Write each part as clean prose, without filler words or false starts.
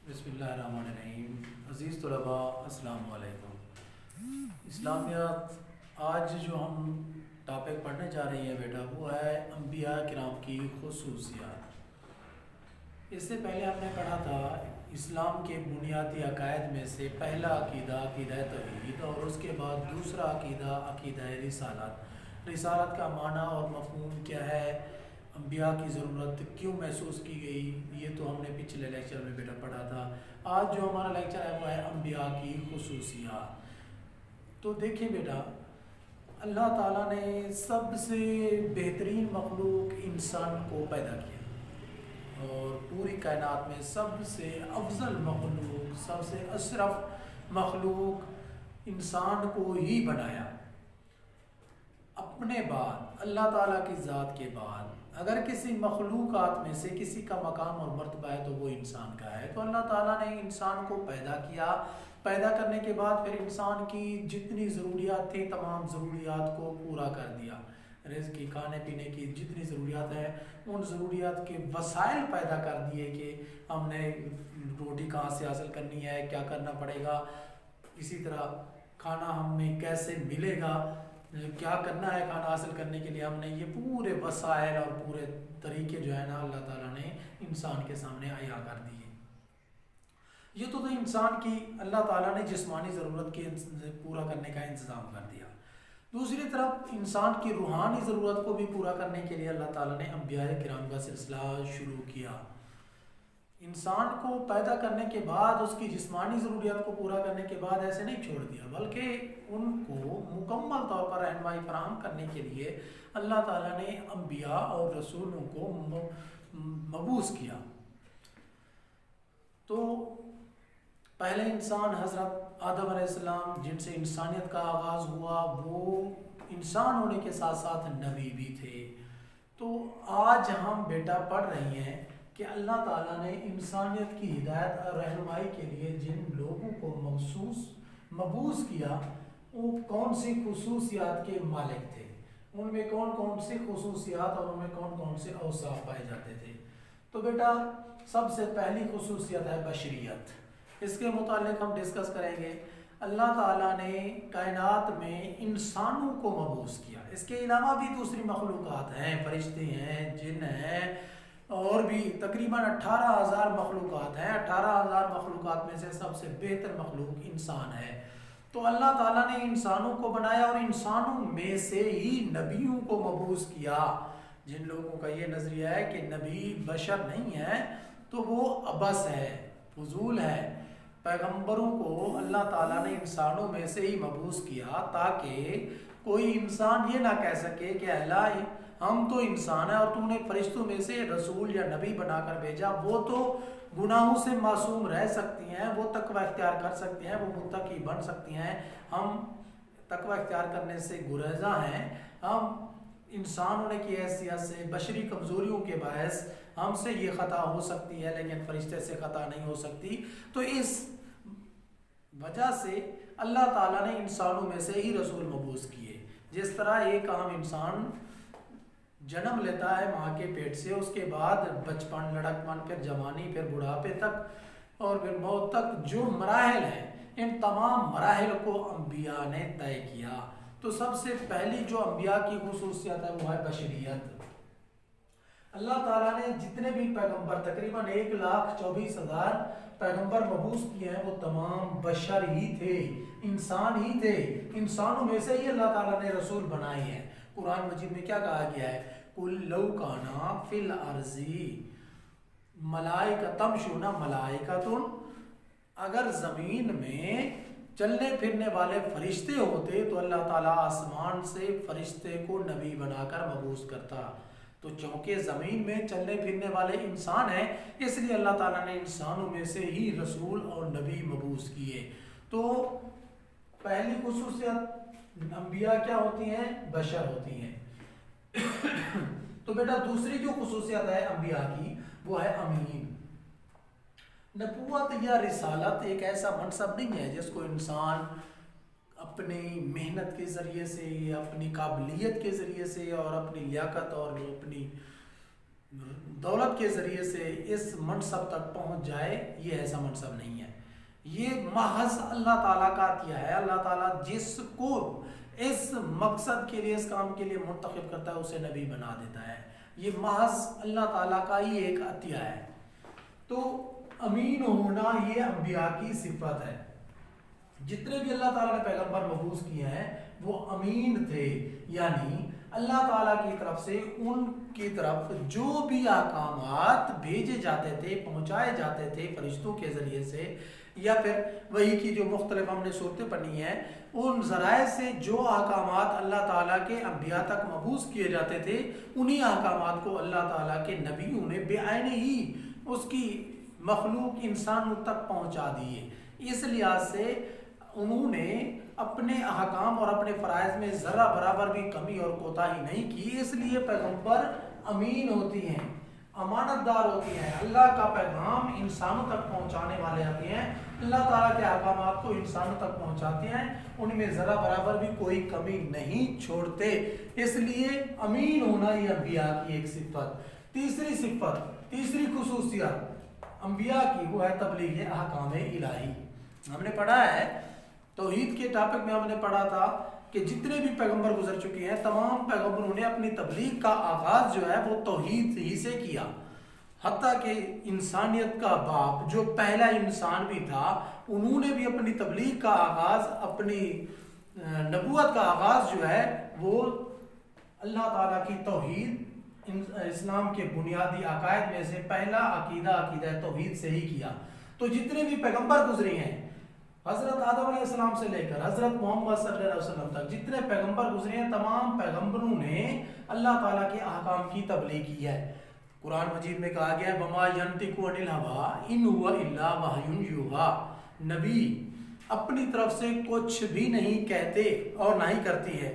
بسم اللہ الرحمن الرحیم۔ عزیز طلباء، السلام علیکم۔ اسلامیات آج جو ہم ٹاپک پڑھنے جا رہے ہیں بیٹا، وہ ہے انبیاء کرام کی خصوصیات۔ اس سے پہلے ہم نے پڑھا تھا اسلام کے بنیادی عقائد میں سے پہلا عقیدہ عقیدہ توحید، اور اس کے بعد دوسرا عقیدہ عقیدہ رسالت۔ رسالت کا معنی اور مفہوم کیا ہے، انبیاء کی ضرورت کیوں محسوس کی گئی، یہ تو ہم نے پچھلے لیکچر میں بیٹا پڑھا تھا۔ آج جو ہمارا لیکچر ہے وہ ہے انبیاء کی خصوصیات۔ تو دیکھیں بیٹا، اللہ تعالیٰ نے سب سے بہترین مخلوق انسان کو پیدا کیا، اور پوری کائنات میں سب سے افضل مخلوق، سب سے اشرف مخلوق انسان کو ہی بنایا۔ اپنے بعد اللہ تعالیٰ کی ذات کے بعد اگر کسی مخلوقات میں سے کسی کا مقام اور مرتبہ ہے تو وہ انسان کا ہے۔ تو اللہ تعالیٰ نے انسان کو پیدا کیا، پیدا کرنے کے بعد پھر انسان کی جتنی ضروریات تھیں تمام ضروریات کو پورا کر دیا۔ رزق کی، کھانے پینے کی جتنی ضروریات ہیں ان ضروریات کے وسائل پیدا کر دیے کہ ہم نے روٹی کہاں سے حاصل کرنی ہے، کیا کرنا پڑے گا، اسی طرح کھانا ہمیں کیسے ملے گا، کیا کرنا ہے کھانا حاصل کرنے کے لیے۔ ہم نے یہ پورے وسائل اور پورے طریقے جو ہے نا اللہ تعالیٰ نے انسان کے سامنے عیاں کر دیے۔ یہ تو انسان کی اللہ تعالیٰ نے جسمانی ضرورت کے پورا کرنے کا انتظام کر دیا۔ دوسری طرف انسان کی روحانی ضرورت کو بھی پورا کرنے کے لیے اللہ تعالیٰ نے انبیاء کرام کا سلسلہ شروع کیا۔ انسان کو پیدا کرنے کے بعد اس کی جسمانی ضروریات کو پورا کرنے کے بعد ایسے نہیں چھوڑ دیا، بلکہ ان کو مکمل طور پر رہنمائی فراہم کرنے کے لیے اللہ تعالیٰ نے انبیاء اور رسولوں کو مبعوث کیا۔ تو پہلے انسان حضرت آدم علیہ السلام جن سے انسانیت کا آغاز ہوا، وہ انسان ہونے کے ساتھ ساتھ نبی بھی تھے۔ تو آج ہم بیٹا پڑھ رہی ہیں کہ اللہ تعالیٰ نے انسانیت کی ہدایت اور رہنمائی کے لیے جن لوگوں کو مبعوث کیا وہ کون سی خصوصیات کے مالک تھے، ان میں کون کون سی خصوصیات اور ان میں کون کون سے اوصاف پائے جاتے تھے۔ تو بیٹا سب سے پہلی خصوصیت ہے بشریت۔ اس کے متعلق ہم ڈسکس کریں گے۔ اللہ تعالیٰ نے کائنات میں انسانوں کو مبعوث کیا، اس کے علاوہ بھی دوسری مخلوقات ہیں، فرشتے ہیں، جن ہیں، اور بھی تقریباً 18,000 مخلوقات ہیں۔ 18,000 مخلوقات میں سے سب سے بہتر مخلوق انسان ہے۔ تو اللہ تعالیٰ نے انسانوں کو بنایا اور انسانوں میں سے ہی نبیوں کو مبعوث کیا۔ جن لوگوں کا یہ نظریہ ہے کہ نبی بشر نہیں ہے تو وہ عبث ہے، فضول ہے۔ پیغمبروں کو اللہ تعالیٰ نے انسانوں میں سے ہی مبعوث کیا تاکہ کوئی انسان یہ نہ کہہ سکے کہ اللہ ہم تو انسان ہیں اور تو نے فرشتوں میں سے رسول یا نبی بنا کر بھیجا، وہ تو گناہوں سے معصوم رہ سکتی ہیں، وہ تقوی اختیار کر سکتی ہیں، وہ متقی بن سکتی ہیں، ہم تقوی اختیار کرنے سے گریزاں ہیں، ہم انسان ہونے کی حیثیت سے بشری کمزوریوں کے باعث ہم سے یہ خطا ہو سکتی ہے لیکن فرشتے سے خطا نہیں ہو سکتی۔ تو اس وجہ سے اللہ تعالیٰ نے انسانوں میں سے ہی رسول مبعوث کیے۔ جس طرح ایک عام انسان جنم لیتا ہے ماں کے پیٹ سے، اس کے بعد بچپن، لڑکپن، پھر جوانی، پھر بڑھاپے تک اور پھر موت تک جو مراحل ہیں، ان تمام مراحل کو انبیاء نے طے کیا۔ تو سب سے پہلی جو انبیاء کی خصوصیت ہے وہ ہے بشریت۔ اللہ تعالیٰ نے جتنے بھی پیغمبر، تقریباً 1,24,000 پیغمبر مبعوث کیے ہیں، وہ تمام بشر ہی تھے، انسان ہی تھے۔ انسانوں میں سے ہی اللہ تعالیٰ نے رسول بنائے ہیں۔ قرآن مجید میں کیا کہا گیا ہے؟ قُلْ لَوْ كَانَ فِي الْأَرْضِ مَلَائِكَةٌ يَمْشُونَ مَلَائِكَةٌ، اگر زمین میں چلنے پھرنے والے فرشتے ہوتے تو اللہ تعالیٰ آسمان سے فرشتے کو نبی بنا کر مبعوث کرتا۔ تو چونکہ زمین میں چلنے پھرنے والے انسان ہیں، اس لیے اللہ تعالیٰ نے انسانوں میں سے ہی رسول اور نبی مبعوث کیے۔ تو پہلی خصوصیت انبیاء کیا ہوتی ہیں؟ بشر ہوتی ہیں۔ تو بیٹا دوسری جو خصوصیت ہے انبیاء کی وہ ہے امین۔ نبوت یا رسالت ایک ایسا منصب نہیں ہے جس کو انسان اپنی محنت کے ذریعے سے، اپنی قابلیت کے ذریعے سے اور اپنی لیاقت اور اپنی دولت کے ذریعے سے اس منصب تک پہنچ جائے، یہ ایسا منصب نہیں ہے، یہ محض اللہ تعالیٰ کا عطیہ ہے۔ اللہ تعالیٰ جس کو اس مقصد کے لیے، اس کام کے لیے منتخب کرتا ہے اسے نبی بنا دیتا ہے، یہ محض اللہ تعالیٰ کا ہی ایک عطیہ ہے۔ تو امین ہونا یہ انبیاء کی صفت ہے۔ جتنے بھی اللہ تعالیٰ نے پیغمبر مبعوث کیے ہیں وہ امین تھے، یعنی اللہ تعالیٰ کی طرف سے ان کی طرف جو بھی احکامات بھیجے جاتے تھے، پہنچائے جاتے تھے فرشتوں کے ذریعے سے، یا پھر وہی کی جو مختلف ہم نے صورتیں پڑھی ہیں، ان ذرائع سے جو احکامات اللہ تعالیٰ کے انبیاء تک مبعوث کیے جاتے تھے، انہی احکامات کو اللہ تعالیٰ کے نبیوں نے بے عین ہی اس کی مخلوق انسانوں تک پہنچا دیے۔ اس لحاظ سے انہوں نے اپنے احکام اور اپنے فرائض میں ذرہ برابر بھی کمی اور کوتاہی نہیں کی، اس لیے پیغمبر امین ہوتی ہیں، امانت دار ہوتی ہیں، اللہ کا پیغام انسانوں تک پہنچانے والے ہوتے ہیں، اللہ تعالیٰ کے احکامات کو انسانوں تک پہنچاتے ہیں، ان میں ذرہ برابر بھی کوئی کمی نہیں چھوڑتے، اس لیے امین ہونا یہ انبیاء کی ایک صفت۔ تیسری صفت، تیسری خصوصیت انبیاء کی وہ ہے تبلیغ احکام الہی۔ ہم نے پڑھا ہے توحید کے ٹاپک میں، ہم نے پڑھا تھا کہ جتنے بھی پیغمبر گزر چکے ہیں تمام پیغمبروں نے اپنی تبلیغ کا آغاز جو ہے وہ توحید ہی سے کیا، حتیٰ کہ انسانیت کا باپ جو پہلا انسان بھی تھا انہوں نے بھی اپنی تبلیغ کا آغاز، اپنی نبوت کا آغاز جو ہے وہ اللہ تعالیٰ کی توحید، اسلام کے بنیادی عقائد میں سے پہلا عقیدہ توحید سے ہی کیا۔ تو جتنے بھی پیغمبر گزرے ہیں حضرت آدم علیہ السلام سے لے کر حضرت محمد صلی اللہ علیہ وسلم تک جتنے پیغمبر گزرے ہیں تمام پیغمبروں نے اللہ تعالیٰ کے احکام کی تبلیغ کی ہے۔ قرآن مجید میں کہا گیا ہے وَمَا يَنْطِقُ عَنِ الْهَوَىٰ إِنْ هُوَ إِلَّا وَحْيٌ يُوحَىٰ، نبی اپنی طرف سے کچھ بھی نہیں کہتے اور نہ ہی کرتی ہے،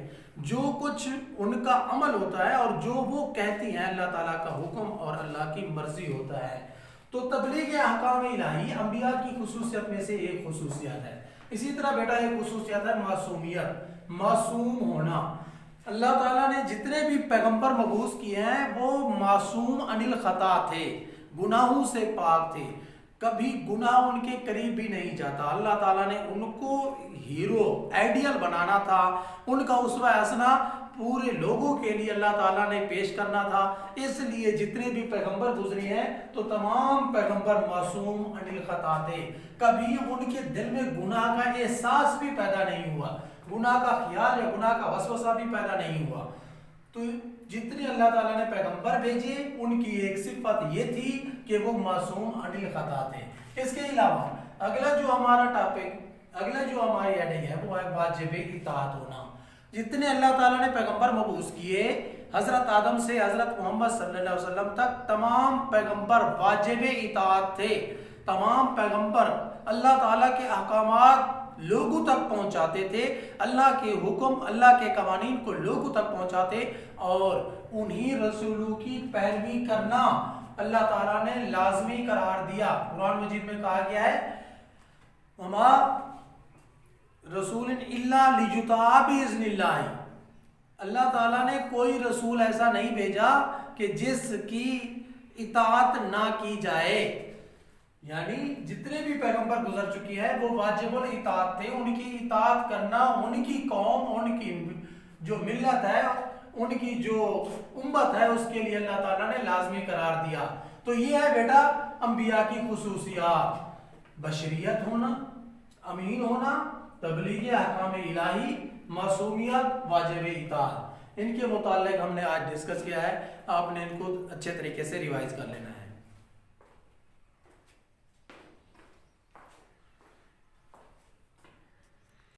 جو کچھ ان کا عمل ہوتا ہے اور جو وہ کہتی ہیں اللہ تعالیٰ کا حکم اور اللہ کی مرضی ہوتا ہے۔ تو تبلیغ احکام الہی انبیاء کی خصوصیت میں سے ایک خصوصیت ہے۔ اسی طرح بیٹا ایک خصوصیت ہے معصومیت، معصوم ہونا۔ اللہ تعالیٰ نے جتنے بھی پیغمبر مبعوث کیے ہیں وہ معصوم عن الخطا تھے، گناہوں سے پاک تھے، کبھی گناہ ان کے قریب بھی نہیں جاتا۔ اللہ تعالیٰ نے ان کو ہیرو، آئیڈیل بنانا تھا، ان کا اسوہ حسنہ پورے لوگوں کے لیے اللہ تعالیٰ نے پیش کرنا تھا، اس لیے جتنے بھی پیغمبر گزرے ہیں تو تمام پیغمبر معصوم عن الخطا تھے، کبھی ان کے دل میں گناہ کا احساس بھی پیدا نہیں ہوا، گناہ کا خیال یا گناہ کا وسوسہ بھی پیدا نہیں ہوا۔ تو جتنے اللہ تعالیٰ نے پیغمبر بھیجے ان کی ایک صفت یہ تھی کہ وہ معصوم عن الخطا تھے۔ اس کے علاوہ اگلا جو ہمارا ٹاپک، اگلا جو ہماری ہیڈنگ ہے وہ ہے واجب اطاعت ہونا۔ جتنے اللہ تعالیٰ نے پیغمبر مبعوث کیے حضرت آدم سے حضرت محمد صلی اللہ علیہ وسلم تک تمام پیغمبر واجب اطاعت تھے، تمام پیغمبر اللہ تعالیٰ کے احکامات لوگوں تک پہنچاتے تھے، اللہ کے حکم، اللہ کے قوانین کو لوگوں تک پہنچاتے، اور انہی رسولوں کی پیروی کرنا اللہ تعالیٰ نے لازمی قرار دیا۔ قرآن مجید میں کہا گیا ہے وما رسول الا لیطاع باذن اللہ، اللہ تعالیٰ نے کوئی رسول ایسا نہیں بھیجا کہ جس کی اطاعت نہ کی جائے، یعنی جتنے بھی پیغمبر گزر چکی ہے وہ واجب الاطاعت تھے، ان کی اطاعت کرنا ان کی قوم، ان کی جو ملت ہے، ان کی جو امت ہے اس کے لیے اللہ تعالیٰ نے لازمی قرار دیا۔ تو یہ ہے بیٹا انبیاء کی خصوصیات، بشریت ہونا، امین ہونا، تبلیغ احکام الہی، معصومیت، واجب اطاعت۔ ان کے متعلق ہم نے آج ڈسکس کیا ہے، آپ نے ان کو اچھے طریقے سے ریوائز کر لینا ہے۔